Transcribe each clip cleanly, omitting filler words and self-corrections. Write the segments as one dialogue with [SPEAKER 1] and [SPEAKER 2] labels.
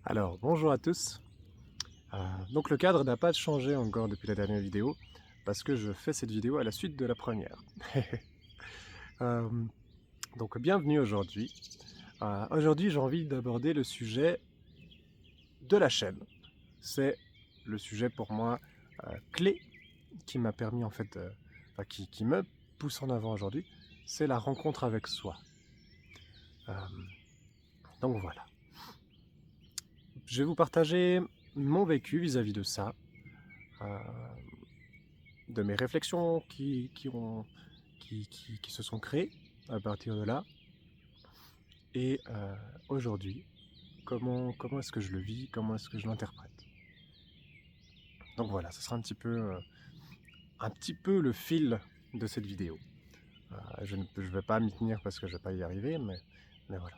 [SPEAKER 1] Alors, bonjour à tous. Donc le cadre n'a pas changé encore depuis la dernière vidéo, parce que je fais cette vidéo à la suite de la première. Euh, donc bienvenue aujourd'hui. Aujourd'hui j'ai envie d'aborder le sujet de la chaîne. C'est le sujet pour moi clé qui m'a permis en fait, qui me pousse en avant aujourd'hui, c'est la rencontre avec soi. Euh, donc voilà. Je vais vous partager mon vécu vis-à-vis de ça. Euh, de mes réflexions qui se sont créées à partir de là. Et aujourd'hui, comment est-ce que je le vis, comment est-ce que je l'interprète. Donc voilà, ce sera un petit peu le fil de cette vidéo. Je ne vais pas m'y tenir parce que je ne vais pas y arriver, mais voilà.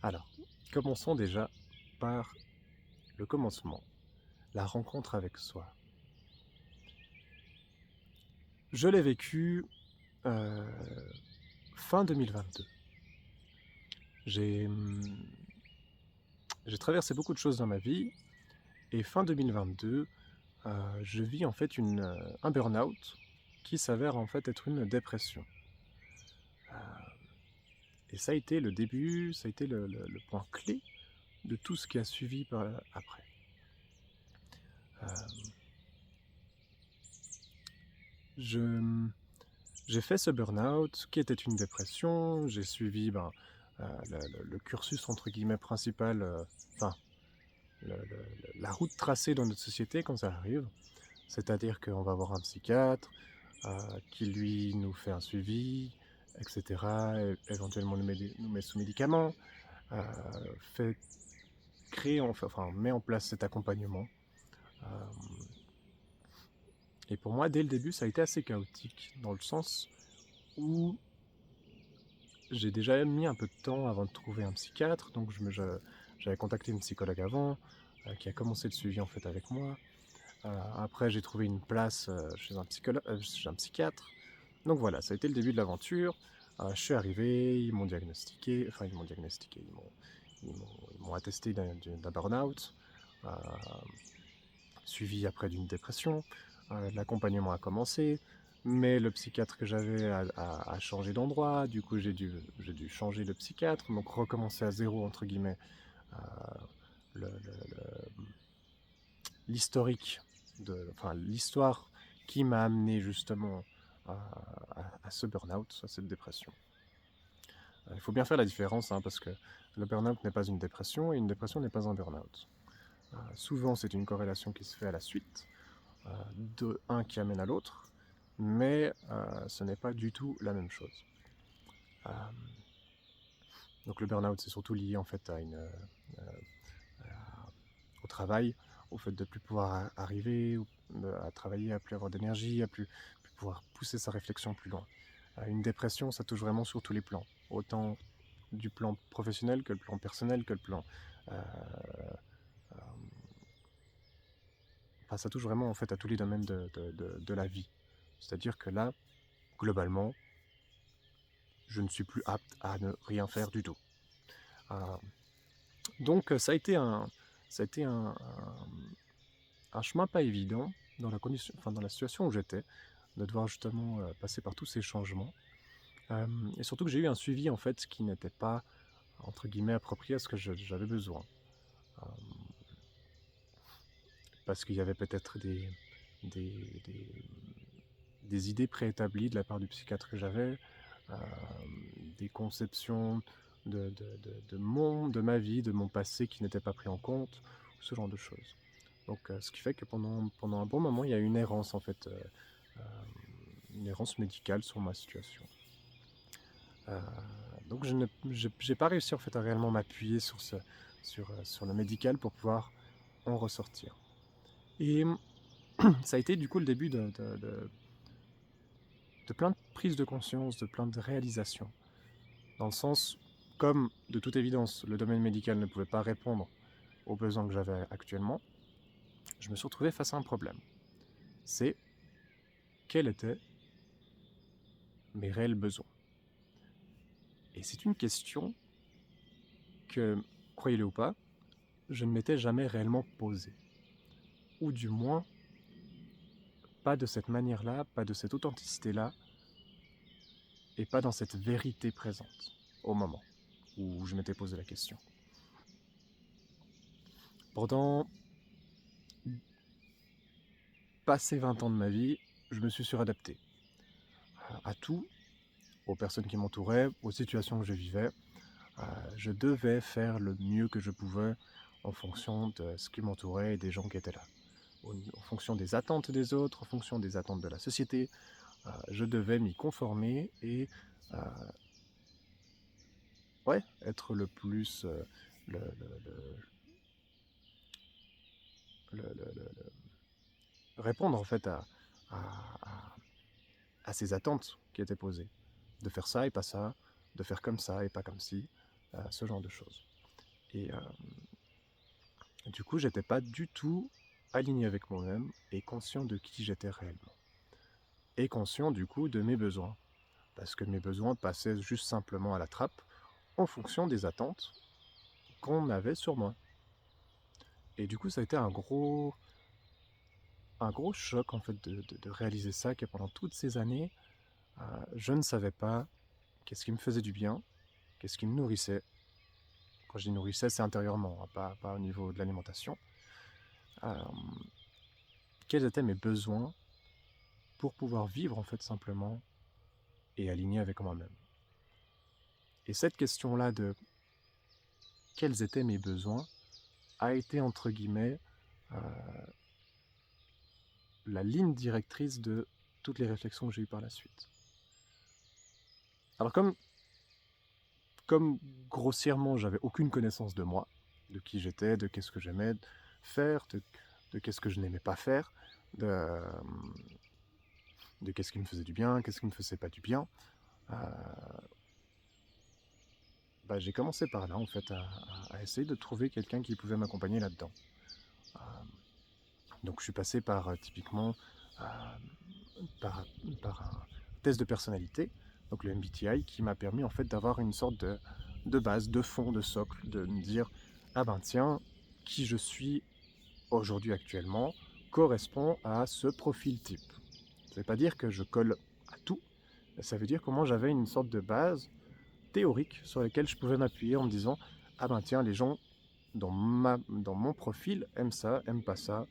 [SPEAKER 1] Alors, commençons déjà par le commencement, la rencontre avec soi. Je l'ai vécu euh, fin 2022. J'ai J'ai traversé beaucoup de choses dans ma vie et fin 2022, je vis en fait un burn-out qui s'avère en fait être une dépression. Euh, et ça a été le début, ça a été le point clé de tout ce qui a suivi après. Euh, je- j'ai fait ce burn-out qui était une dépression, j'ai suivi le cursus entre guillemets principal, enfin la route tracée dans notre société quand ça arrive. C'est-à-dire qu'on va voir un psychiatre qui lui nous fait un suivi, etc. Éventuellement nous met sous médicaments, euh, fait met en place cet accompagnement. Euh, et pour moi, dès le début, ça a été assez chaotique, dans le sens où j'ai déjà mis un peu de temps avant de trouver un psychiatre, donc j'avais contacté une psychologue avant, qui a commencé le suivi en fait avec moi. Après, j'ai trouvé une place chez un psychiatre. Donc voilà, ça a été le début de l'aventure. Je suis arrivé, ils m'ont attesté d'un burn-out, euh, suivi après d'une dépression. L'accompagnement a commencé, mais le psychiatre que j'avais a changé d'endroit. Du coup, j'ai dû changer de psychiatre, donc recommencer à zéro entre guillemets euh, le- le- l'historique enfin l'histoire qui m'a amené justement à ce burn-out, à cette dépression. Il faut bien faire la différence, hein, parce que le burn-out n'est pas une dépression et une dépression n'est pas un burn-out. Souvent, c'est une corrélation qui se fait à la suite, de un qui amène à l'autre, mais ce n'est pas du tout la même chose. Euh, donc le burn-out, c'est surtout lié en fait au travail, au fait de ne plus pouvoir arriver à travailler, à plus avoir d'énergie, à plus pouvoir pousser sa réflexion plus loin. Une dépression, ça touche vraiment sur tous les plans, autant du plan professionnel que le plan personnel, que le plan... Euh, euh, enfin, ça touche vraiment en fait à tous les domaines de la vie. C'est-à-dire que là, globalement, je ne suis plus apte à ne rien faire du tout. Euh, donc ça a été un chemin pas évident dans la situation où j'étais, de devoir justement passer par tous ces changements. Et surtout que j'ai eu un suivi en fait qui n'était pas entre guillemets approprié à ce que j'avais besoin. Euh, Parce qu'il y avait peut-être des, des, des idées préétablies de la part du psychiatre que j'avais, euh, des conceptions de ma vie, de mon passé qui n'étaient pas pris en compte, ce genre de choses. Donc, ce qui fait que pendant un bon moment, il y a eu une errance en fait, euh, une errance médicale sur ma situation. Euh, donc, j'ai pas réussi en fait à réellement m'appuyer sur le médical pour pouvoir en ressortir. Et ça a été du coup le début de plein de prises de conscience, de plein de réalisations. Dans le sens, comme de toute évidence, le domaine médical ne pouvait pas répondre aux besoins que j'avais actuellement, je me suis retrouvé face à un problème. C'est quels étaient mes réels besoins. Et c'est une question que, croyez-le ou pas, je ne m'étais jamais réellement posé. Ou du moins, pas de cette manière-là, pas de cette authenticité-là, et pas dans cette vérité présente, au moment où je m'étais posé la question. Pendant passé 20 ans de ma vie, je me suis suradapté à tout, aux personnes qui m'entouraient, aux situations que je vivais. Je devais faire le mieux que je pouvais en fonction de ce qui m'entourait et des gens qui étaient là. En fonction des attentes des autres, en fonction des attentes de la société, je devais m'y conformer et être le plus... le, répondre en fait à, à, à ces attentes qui étaient posées. De faire ça et pas ça, de faire comme ça et pas comme ci, ce genre de choses. Et du coup, j'étais pas du tout aligné avec moi-même et conscient de qui j'étais réellement. Et conscient du coup de mes besoins. Parce que mes besoins passaient juste simplement à la trappe en fonction des attentes qu'on avait sur moi. Et du coup, ça a été un gros choc en fait de réaliser ça, que pendant toutes ces années, je ne savais pas qu'est-ce qui me faisait du bien, qu'est-ce qui me nourrissait. Quand je dis nourrissait, c'est intérieurement, hein, pas au niveau de l'alimentation. Euh, quels étaient mes besoins pour pouvoir vivre en fait simplement et aligné avec moi-même. Et cette question-là de quels étaient mes besoins a été entre guillemets euh, la ligne directrice de toutes les réflexions que j'ai eues par la suite. Alors comme grossièrement j'avais aucune connaissance de moi, de qui j'étais, de qu'est-ce que j'aimais faire, de qu'est-ce que je n'aimais pas faire, de qu'est-ce qui me faisait du bien, qu'est-ce qui me faisait pas du bien, j'ai commencé par là en fait à essayer de trouver quelqu'un qui pouvait m'accompagner là-dedans. Donc je suis passé par typiquement euh, par, par un test de personnalité, donc le MBTI, qui m'a permis en fait d'avoir une sorte de base, de fond, de socle, de me dire ah ben tiens, qui je suis aujourd'hui actuellement correspond à ce profil type. Ça ne veut pas dire que je colle à tout, ça veut dire comment j'avais une sorte de base théorique sur laquelle je pouvais m'appuyer en me disant ah ben tiens, les gens dans mon profil aiment ça, aiment pas ça,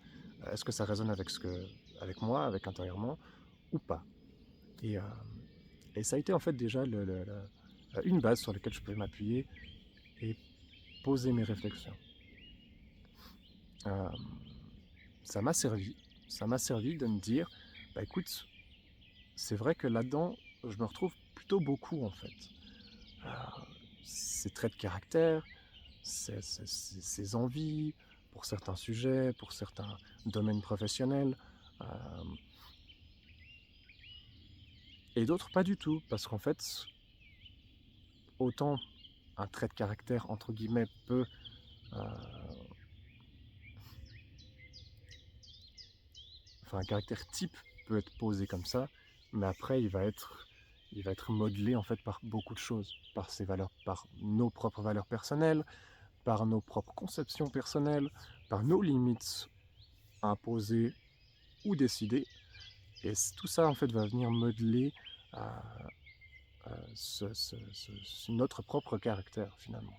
[SPEAKER 1] est-ce que ça résonne avec moi, avec intérieurement ou pas. Et, et ça a été en fait déjà une base sur laquelle je pouvais m'appuyer et poser mes réflexions. Euh, ça m'a servi de me dire bah écoute, c'est vrai que là-dedans je me retrouve plutôt beaucoup en fait. Euh, ces traits de caractère, ses envies pour certains sujets, pour certains domaines professionnels, euh, et d'autres pas du tout, parce qu'en fait, autant un trait de caractère, entre guillemets, peut... enfin, un caractère type peut être posé comme ça, mais après, il va être modelé en fait par beaucoup de choses, par ses valeurs, par nos propres valeurs personnelles, par nos propres conceptions personnelles, par nos limites imposées ou décidées. Et tout ça, en fait, va venir modeler notre propre caractère, finalement.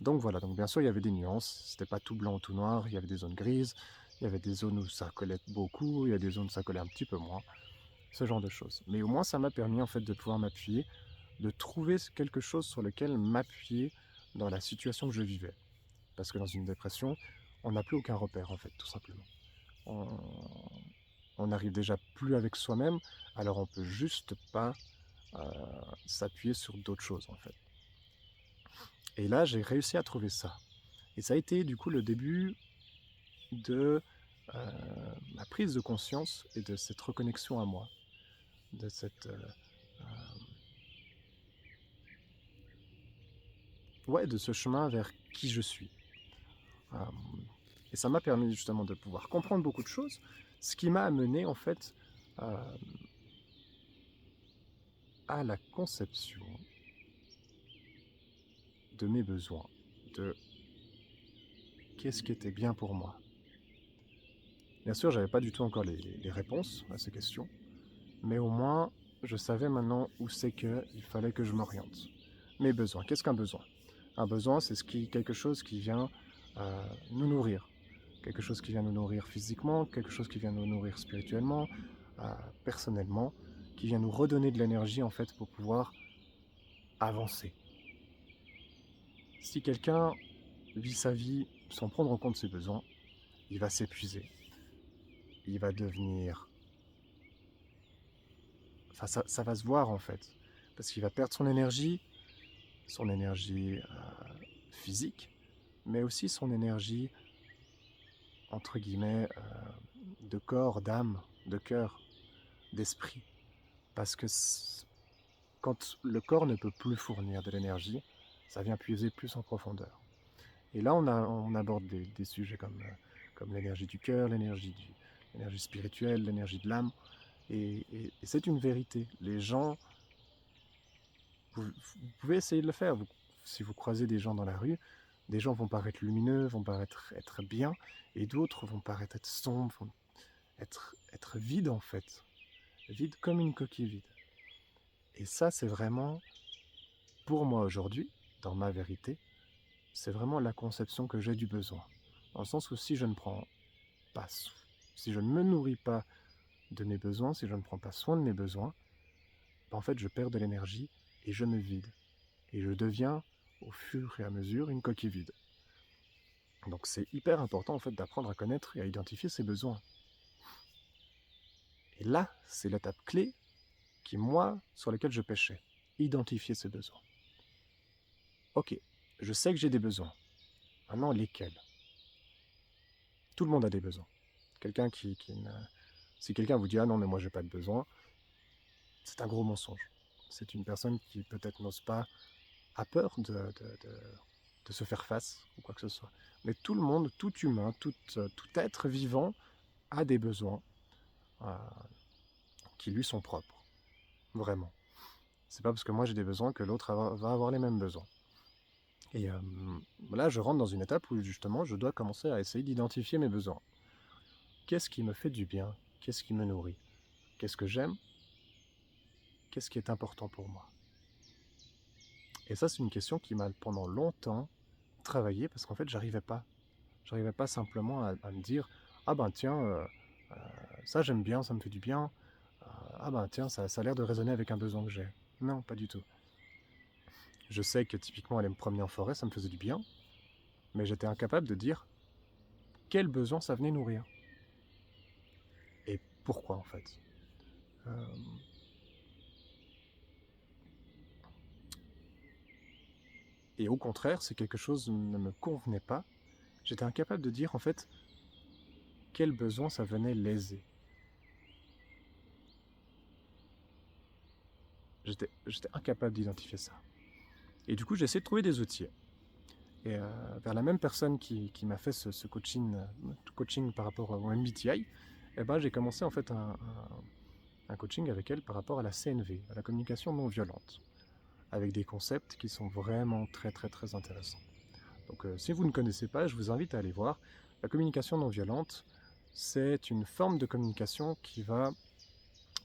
[SPEAKER 1] Donc voilà, donc bien sûr, il y avait des nuances. C'était pas tout blanc ou tout noir. Il y avait des zones grises. Il y avait des zones où ça collait beaucoup. Il y a des zones où ça collait un petit peu moins. Ce genre de choses. Mais au moins, ça m'a permis, en fait, de pouvoir m'appuyer, de trouver quelque chose sur lequel m'appuyer dans la situation que je vivais. Parce que dans une dépression, on n'a plus aucun repère, en fait, tout simplement. On n'arrive déjà plus avec soi-même, alors on peut juste pas s'appuyer sur d'autres choses en fait. Et là, j'ai réussi à trouver ça. Et ça a été du coup le début de ma prise de conscience et de cette reconnexion à moi, de cette de ce chemin vers qui je suis. Euh, et ça m'a permis justement de pouvoir comprendre beaucoup de choses, ce qui m'a amené en fait à la conception de mes besoins, de qu'est-ce qui était bien pour moi. Bien sûr, j'avais pas du tout encore les réponses à ces questions, mais au moins, je savais maintenant où c'est qu'il fallait que je m'oriente. Mes besoins. Qu'est-ce qu'un besoin? Un besoin, c'est quelque chose qui vient nous nourrir. Quelque chose qui vient nous nourrir physiquement, quelque chose qui vient nous nourrir spirituellement, personnellement, qui vient nous redonner de l'énergie en fait pour pouvoir avancer. Si quelqu'un vit sa vie sans prendre en compte ses besoins, il va s'épuiser. Il va devenir... Enfin, ça va se voir en fait. Parce qu'il va perdre son énergie physique, mais aussi son énergie, entre guillemets, de corps, d'âme, de cœur, d'esprit. Parce que quand le corps ne peut plus fournir de l'énergie, ça vient puiser plus en profondeur. Et là, on aborde des sujets comme l'énergie du cœur, l'énergie spirituelle, l'énergie de l'âme. Et c'est une vérité. Les gens, vous pouvez essayer de le faire. Si vous croisez des gens dans la rue, des gens vont paraître lumineux, vont paraître être bien, et d'autres vont paraître être sombres, vont être vides en fait. Vides comme une coquille vide. Et ça, c'est vraiment, pour moi aujourd'hui, dans ma vérité, c'est vraiment la conception que j'ai du besoin. Dans le sens où si je ne me nourris pas de mes besoins, si je ne prends pas soin de mes besoins, en fait je perds de l'énergie et je me vide. Et je deviens au fur et à mesure une coquille vide. Donc c'est hyper important en fait d'apprendre à connaître et à identifier ses besoins. Et là, c'est l'étape clé sur laquelle je pêchais. Identifier ses besoins. Ok, je sais que j'ai des besoins. Maintenant, lesquels? Tout le monde a des besoins. Si quelqu'un vous dit « Ah non, mais moi j'ai pas de besoin », c'est un gros mensonge. C'est une personne qui peut-être n'ose pas, a peur de se faire face ou quoi que ce soit. Mais tout le monde, tout humain, tout être vivant a des besoins qui lui sont propres. Vraiment. C'est pas parce que moi j'ai des besoins que l'autre va avoir les mêmes besoins. Et là, je rentre dans une étape où justement je dois commencer à essayer d'identifier mes besoins. Qu'est-ce qui me fait du bien? Qu'est-ce qui me nourrit? Qu'est-ce que j'aime? Qu'est-ce qui est important pour moi? Et ça, c'est une question qui m'a pendant longtemps travaillé parce qu'en fait, j'arrivais pas. J'arrivais pas simplement à me dire « Ah ben tiens, ça j'aime bien, ça me fait du bien. Ah ben tiens, ça a l'air de résonner avec un besoin que j'ai. » Non, pas du tout. Je sais que typiquement aller me promener en forêt, ça me faisait du bien, mais j'étais incapable de dire quel besoin ça venait nourrir. Et pourquoi en fait. Et au contraire, si quelque chose ne me convenait pas, j'étais incapable de dire en fait quel besoin ça venait léser. J'étais incapable d'identifier ça. Et du coup, j'ai essayé de trouver des outils. Et vers la même personne qui m'a fait ce coaching par rapport au MBTI, eh ben, j'ai commencé en fait un coaching avec elle par rapport à la CNV, à la communication non violente, avec des concepts qui sont vraiment très très très intéressants. Donc si vous ne connaissez pas, je vous invite à aller voir. La communication non violente, c'est une forme de communication qui va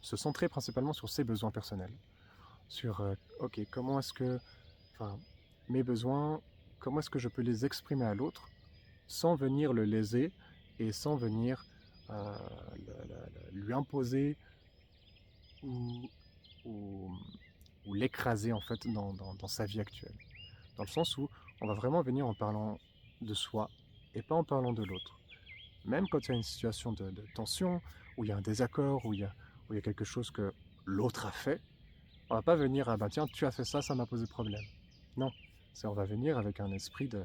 [SPEAKER 1] se centrer principalement sur ses besoins personnels. Sur, ok, comment est-ce que, enfin, mes besoins, comment est-ce que je peux les exprimer à l'autre sans venir le léser et sans venir lui imposer ou, ou, ou l'écraser en fait dans sa vie actuelle. Dans le sens où on va vraiment venir en parlant de soi et pas en parlant de l'autre. Même quand il y a une situation de tension, où il y a un désaccord, où il y a quelque chose que l'autre a fait, on va pas venir, ah ben tiens, tu as fait ça, ça m'a posé problème. Non, on va venir avec un esprit de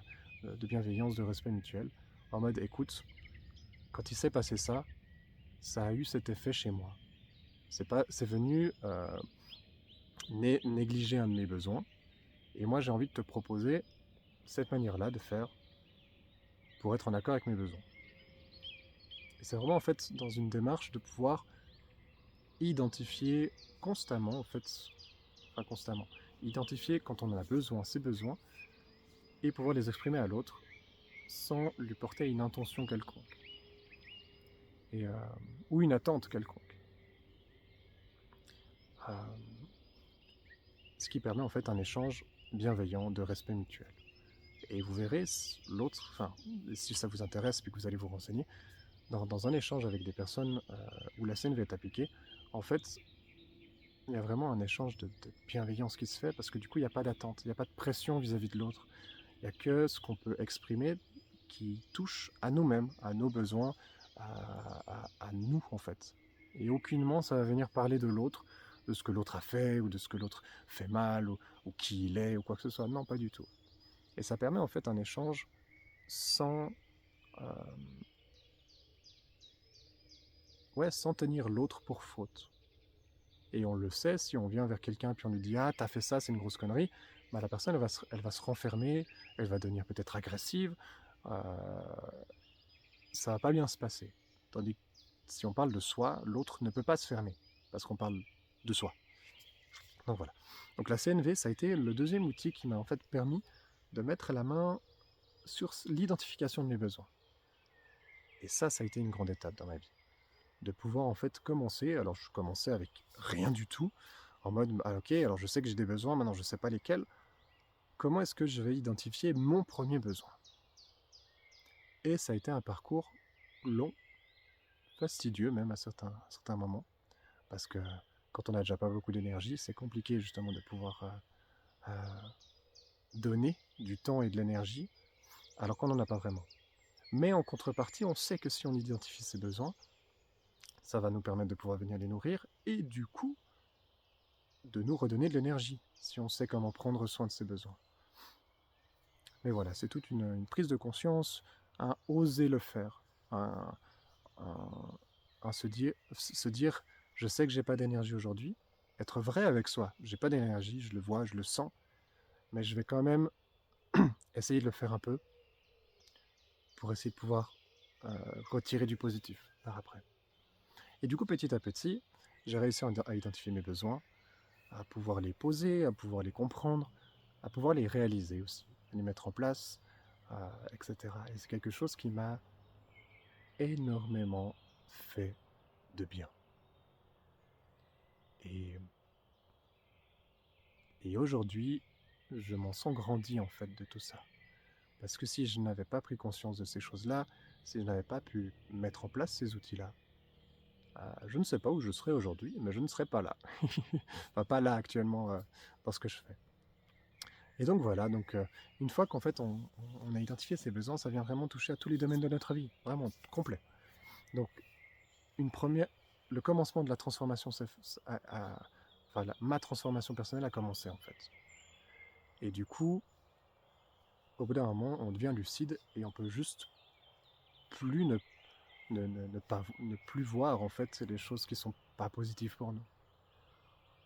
[SPEAKER 1] bienveillance, de respect mutuel, en mode, écoute, quand il s'est passé ça, ça a eu cet effet chez moi. C'est venu négliger un de mes besoins, et moi j'ai envie de te proposer cette manière-là de faire pour être en accord avec mes besoins. Et c'est vraiment en fait dans une démarche de pouvoir identifier constamment, identifier quand on en a besoin, ses besoins, et pouvoir les exprimer à l'autre sans lui porter une intention quelconque, et, ou une attente quelconque. Euh, ce qui permet en fait un échange bienveillant de respect mutuel. Et vous verrez l'autre, enfin, si ça vous intéresse puis que vous allez vous renseigner, dans un échange avec des personnes où la CNV est appliquée, en fait, il y a vraiment un échange de bienveillance qui se fait parce que du coup, il n'y a pas d'attente, il n'y a pas de pression vis-à-vis de l'autre. Il n'y a que ce qu'on peut exprimer qui touche à nous-mêmes, à nos besoins, à nous en fait. Et aucunement ça va venir parler de l'autre, de ce que l'autre a fait, ou de ce que l'autre fait mal, ou qui il est, ou quoi que ce soit. Non, pas du tout. Et ça permet en fait un échange sans, euh, ouais, sans tenir l'autre pour faute. Et on le sait, si on vient vers quelqu'un puis on lui dit « Ah, t'as fait ça, c'est une grosse connerie », bah, la personne elle va se renfermer, elle va devenir peut-être agressive, ça va pas bien se passer. Tandis que si on parle de soi, l'autre ne peut pas se fermer, parce qu'on parle de soi. Donc voilà. Donc la CNV, ça a été le deuxième outil qui m'a en fait permis de mettre la main sur l'identification de mes besoins. Et ça a été une grande étape dans ma vie. De pouvoir en fait commencer, alors je commençais avec rien du tout, en mode, ah, ok, alors je sais que j'ai des besoins, maintenant je sais pas lesquels, comment est-ce que je vais identifier mon premier besoin? Et ça a été un parcours long, fastidieux même à certains moments, parce que quand on n'a déjà pas beaucoup d'énergie, c'est compliqué justement de pouvoir donner du temps et de l'énergie alors qu'on n'en a pas vraiment. Mais en contrepartie, on sait que si on identifie ses besoins, ça va nous permettre de pouvoir venir les nourrir et du coup de nous redonner de l'énergie si on sait comment prendre soin de ses besoins. Mais voilà, c'est toute une prise de conscience, un oser le faire, un, un se dire je sais que j'ai pas d'énergie aujourd'hui, être vrai avec soi, j'ai pas d'énergie, je le vois, je le sens, mais je vais quand même essayer de le faire un peu pour essayer de pouvoir retirer du positif par après. Et du coup, petit à petit, j'ai réussi à identifier mes besoins, à pouvoir les poser, à pouvoir les comprendre, à pouvoir les réaliser aussi, les mettre en place, etc. Et c'est quelque chose qui m'a énormément fait de bien. Et, et aujourd'hui, je m'en sens grandi en fait de tout ça. Parce que si je n'avais pas pris conscience de ces choses-là, si je n'avais pas pu mettre en place ces outils-là, je ne sais pas où je serais aujourd'hui, mais je ne serais pas là. Enfin, pas là actuellement dans ce que je fais. Et donc voilà, donc une fois qu'en fait on a identifié ses besoins, ça vient vraiment toucher à tous les domaines de notre vie, vraiment complet. Donc le commencement de la transformation, ma transformation personnelle a commencé en fait. Et du coup, au bout d'un moment, on devient lucide et on peut juste plus ne plus voir en fait les choses qui sont pas positives pour nous.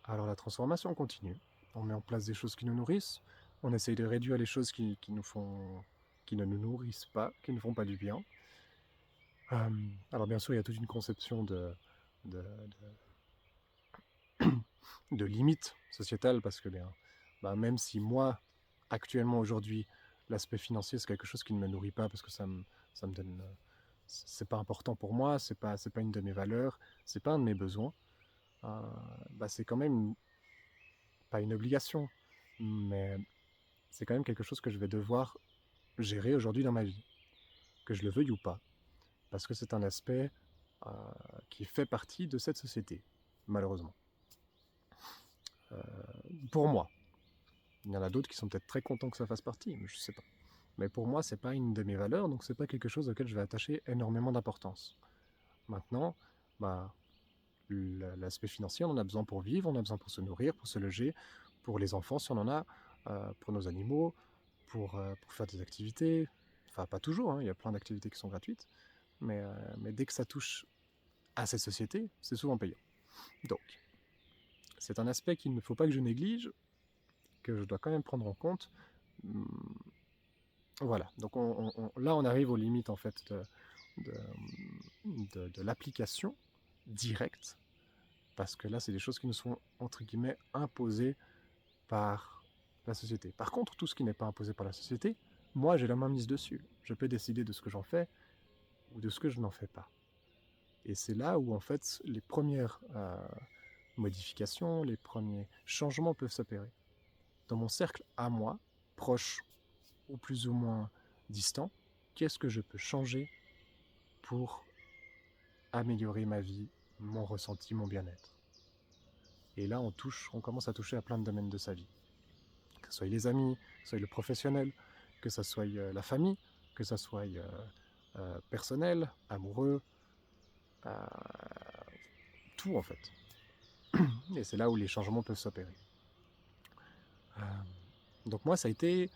[SPEAKER 1] Alors la transformation continue. On met en place des choses qui nous nourrissent. On essaye de réduire les choses qui ne nous nourrissent pas, qui ne font pas du bien. Alors bien sûr, il y a toute une conception de, de limites sociétales parce que même si moi, actuellement, aujourd'hui, l'aspect financier, c'est quelque chose qui ne me nourrit pas parce que ça me donne... c'est pas important pour moi, c'est pas une de mes valeurs, c'est pas un de mes besoins. C'est quand même pas une obligation, mais c'est quand même quelque chose que je vais devoir gérer aujourd'hui dans ma vie, que je le veuille ou pas, parce que c'est un aspect euh, qui fait partie de cette société, malheureusement. Pour moi, il y en a d'autres qui sont peut-être très contents que ça fasse partie, mais je sais pas. Mais pour moi, c'est pas une de mes valeurs, donc c'est pas quelque chose auquel je vais attacher énormément d'importance. Maintenant, l'aspect financier, on en a besoin pour vivre, on a besoin pour se nourrir, pour se loger, pour les enfants si on en a, pour nos animaux, pour faire des activités. Enfin, pas toujours, hein, il y a plein d'activités qui sont gratuites, mais dès que ça touche à cette société, c'est souvent payant. Donc, c'est un aspect qu'il ne faut pas que je néglige, que je dois quand même prendre en compte. Voilà, donc là on arrive aux limites en fait de l'application directe, parce que là c'est des choses qui nous sont entre guillemets imposées par la société. Par contre, tout ce qui n'est pas imposé par la société, moi j'ai la main mise dessus. Je peux décider de ce que j'en fais ou de ce que je n'en fais pas. Et c'est là où en fait les premières modifications, les premiers changements peuvent s'opérer. Dans mon cercle à moi, proche ou plus ou moins distant, qu'est-ce que je peux changer pour améliorer ma vie, mon ressenti, mon bien-être. Et là, on commence à toucher à plein de domaines de sa vie. Que ce soit les amis, que ce soit le professionnel, que ce soit la famille, que ce soit personnel, amoureux, euh, tout en fait. Et c'est là où les changements peuvent s'opérer. Euh, donc moi, ça a été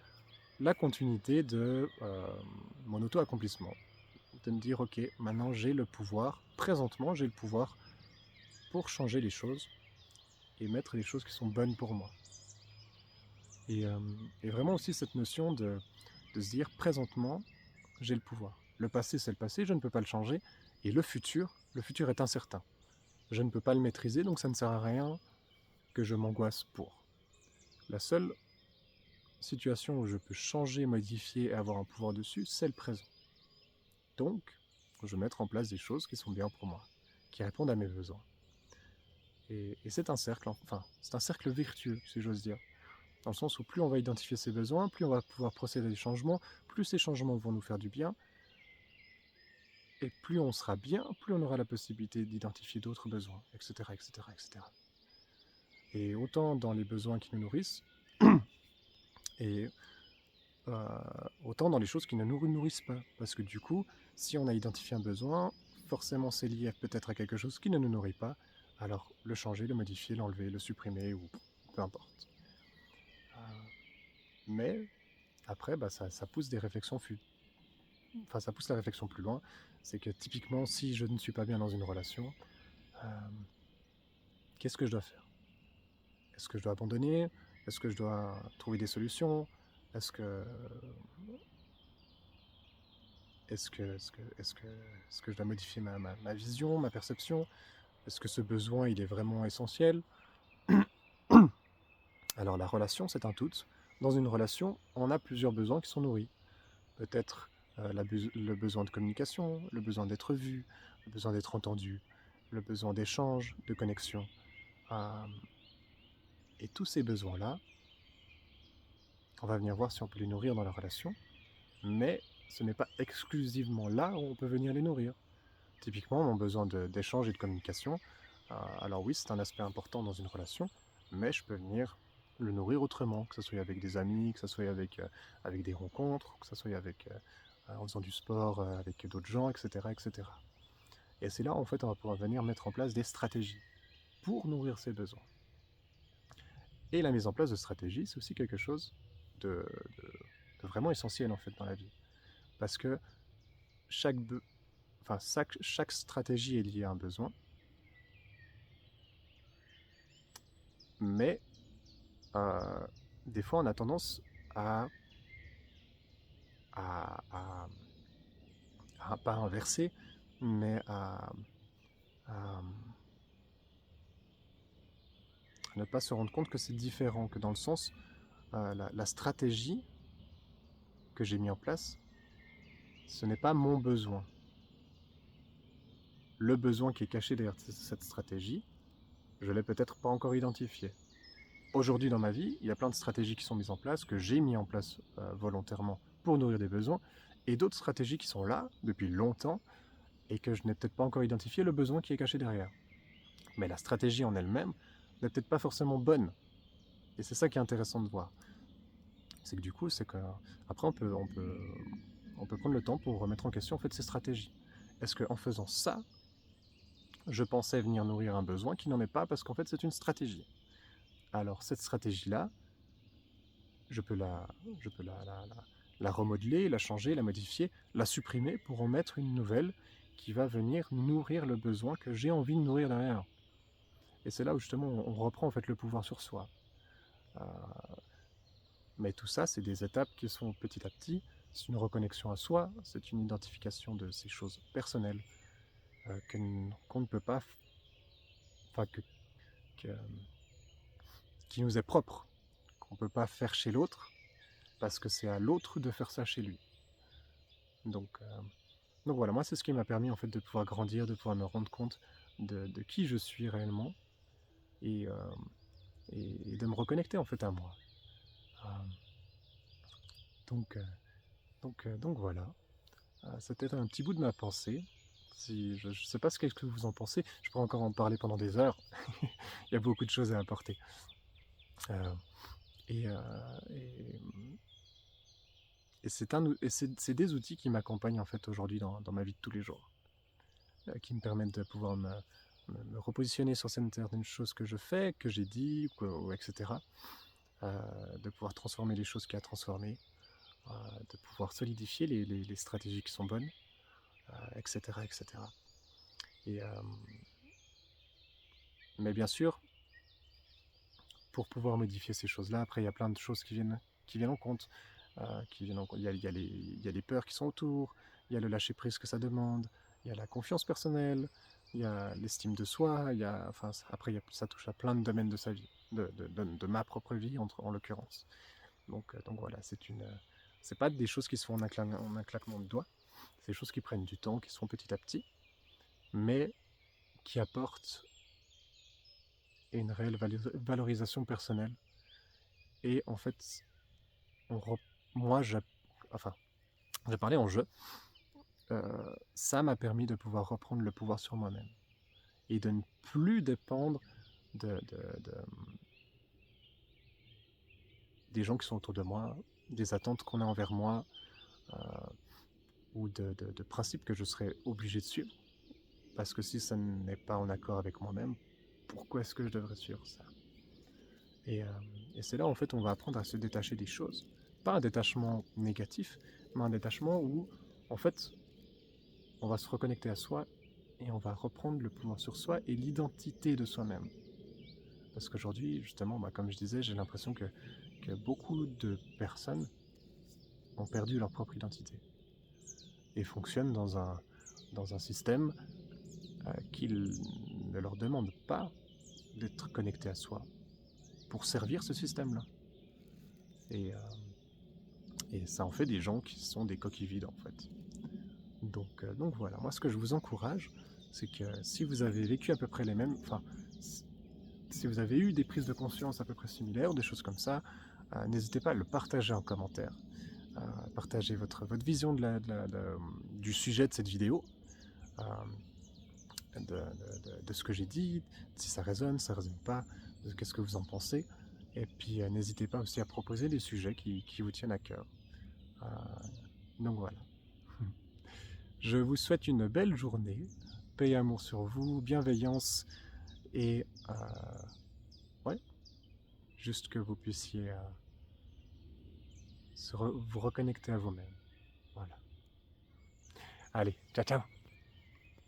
[SPEAKER 1] la continuité de mon auto-accomplissement. De me dire, ok, maintenant j'ai le pouvoir, présentement j'ai le pouvoir pour changer les choses et mettre les choses qui sont bonnes pour moi. Et vraiment aussi cette notion de se dire, présentement, j'ai le pouvoir. Le passé, c'est le passé, je ne peux pas le changer. Et le futur est incertain. Je ne peux pas le maîtriser, donc ça ne sert à rien que je m'angoisse pour. La seule situation où je peux changer, modifier et avoir un pouvoir dessus, c'est le présent. Donc, je vais mettre en place des choses qui sont bien pour moi, qui répondent à mes besoins. Et c'est un cercle, enfin, c'est un cercle vertueux, si j'ose dire. Dans le sens où plus on va identifier ses besoins, plus on va pouvoir procéder à des changements, plus ces changements vont nous faire du bien, et plus on sera bien, plus on aura la possibilité d'identifier d'autres besoins, etc., etc., etc. Et autant dans les besoins qui nous nourrissent, et autant dans les choses qui ne nous nourrissent pas. Parce que du coup, si on a identifié un besoin, forcément c'est lié peut-être à quelque chose qui ne nous nourrit pas, alors le changer, le modifier, l'enlever, le supprimer, ou peu importe. Mais après, ça pousse des réflexions enfin, ça pousse la réflexion plus loin. C'est que typiquement, si je ne suis pas bien dans une relation, qu'est-ce que je dois faire? Est-ce que je dois abandonner? Est-ce que je dois trouver des solutions? Est-ce que, est-ce que je dois modifier ma vision, ma perception? Est-ce que ce besoin, il est vraiment essentiel? Alors la relation, c'est un tout. Dans une relation, on a plusieurs besoins qui sont nourris. Peut-être le besoin de communication, le besoin d'être vu, le besoin d'être entendu, le besoin d'échange, de connexion. Et tous ces besoins-là, on va venir voir si on peut les nourrir dans la relation, mais ce n'est pas exclusivement là où on peut venir les nourrir. Typiquement, mon besoin d'échange et de communication, alors oui, c'est un aspect important dans une relation, mais je peux venir le nourrir autrement, que ce soit avec des amis, que ce soit avec des rencontres, que ce soit en faisant du sport avec d'autres gens, etc., etc. Et c'est là, en fait, on va pouvoir venir mettre en place des stratégies pour nourrir ces besoins. Et la mise en place de stratégies, c'est aussi quelque chose de, de vraiment essentiel, en fait, dans la vie. Parce que chaque stratégie est liée à un besoin, mais des fois on a tendance à pas inverser, mais à ne pas se rendre compte que c'est différent, que dans le sens, la stratégie que j'ai mis en place, ce n'est pas mon besoin. Le besoin qui est caché derrière cette stratégie, je ne l'ai peut-être pas encore identifié. Aujourd'hui dans ma vie, il y a plein de stratégies qui sont mises en place, que j'ai mis en place volontairement pour nourrir des besoins, et d'autres stratégies qui sont là depuis longtemps, et que je n'ai peut-être pas encore identifié le besoin qui est caché derrière. Mais la stratégie en elle-même n'est peut-être pas forcément bonne. Et c'est ça qui est intéressant de voir. C'est que du coup, c'est que après on peut prendre le temps pour remettre en question en fait ces stratégies. Est-ce qu'en faisant ça, je pensais venir nourrir un besoin qui n'en est pas parce qu'en fait c'est une stratégie. Alors cette stratégie-là, je peux la remodeler, la changer, la modifier, la supprimer pour en mettre une nouvelle qui va venir nourrir le besoin que j'ai envie de nourrir derrière. Et c'est là où justement on reprend en fait le pouvoir sur soi. Euh, mais tout ça, c'est des étapes qui sont petit à petit. C'est une reconnexion à soi, c'est une identification de ces choses personnelles qu'on ne peut pas, enfin que, qui nous est propre, qu'on ne peut pas faire chez l'autre, parce que c'est à l'autre de faire ça chez lui. Donc, euh, donc voilà, moi c'est ce qui m'a permis en fait de pouvoir grandir, de pouvoir me rendre compte de qui je suis réellement et, euh, et de me reconnecter en fait à moi. Euh, donc, euh, donc voilà, c'était un petit bout de ma pensée. Si, je ne sais pas ce que vous en pensez, je pourrais encore en parler pendant des heures. Il y a beaucoup de choses à apporter. Euh, et, euh, et, c'est des outils qui m'accompagnent en fait aujourd'hui dans ma vie de tous les jours, qui me permettent de pouvoir me repositionner sur certaines choses que je fais, que j'ai dit, etc. De pouvoir transformer les choses qu'il y a à transformer, de pouvoir solidifier les stratégies qui sont bonnes, etc., etc. Et, mais bien sûr, pour pouvoir modifier ces choses-là, après il y a plein de choses qui viennent en compte. Il y a les peurs qui sont autour, il y a le lâcher prise que ça demande, il y a la confiance personnelle, il y a l'estime de soi, enfin, après ça touche à plein de domaines de sa vie, de ma propre vie en l'occurrence. Donc voilà, c'est pas des choses qui se font en un claquement de doigts, c'est des choses qui prennent du temps, qui se font petit à petit, mais qui apportent une réelle valorisation personnelle. Et en fait, on moi, enfin, j'ai parlé en jeu, ça m'a permis de pouvoir reprendre le pouvoir sur moi-même et de ne plus dépendre de, de- de- des gens qui sont autour de moi, des attentes qu'on a envers moi, euh, ou de principes que je serais obligé de suivre. Parce que si ça n'est pas en accord avec moi-même, pourquoi est-ce que je devrais suivre ça? Et, euh, et c'est là, en fait, on va apprendre à se détacher des choses. Pas un détachement négatif, mais un détachement où, en fait, on va se reconnecter à soi et on va reprendre le pouvoir sur soi et l'identité de soi-même. Parce qu'aujourd'hui, justement, comme je disais, j'ai l'impression que beaucoup de personnes ont perdu leur propre identité et fonctionnent dans un système qui ne leur demande pas d'être connectés à soi pour servir ce système-là. Et, euh, et ça en fait des gens qui sont des coquilles vides, en fait. Donc voilà, moi ce que je vous encourage, c'est que si vous avez vécu à peu près les mêmes, enfin, si vous avez eu des prises de conscience à peu près similaires, des choses comme ça, n'hésitez pas à le partager en commentaire, partager votre vision du sujet de cette vidéo, euh, de ce que j'ai dit, si ça résonne pas, qu'est-ce que vous en pensez. Et puis n'hésitez pas aussi à proposer des sujets qui vous tiennent à cœur. Euh, donc voilà. Je vous souhaite une belle journée, paix et amour sur vous, bienveillance et ouais, juste que vous puissiez vous reconnecter à vous-même. Voilà. Allez, ciao ciao.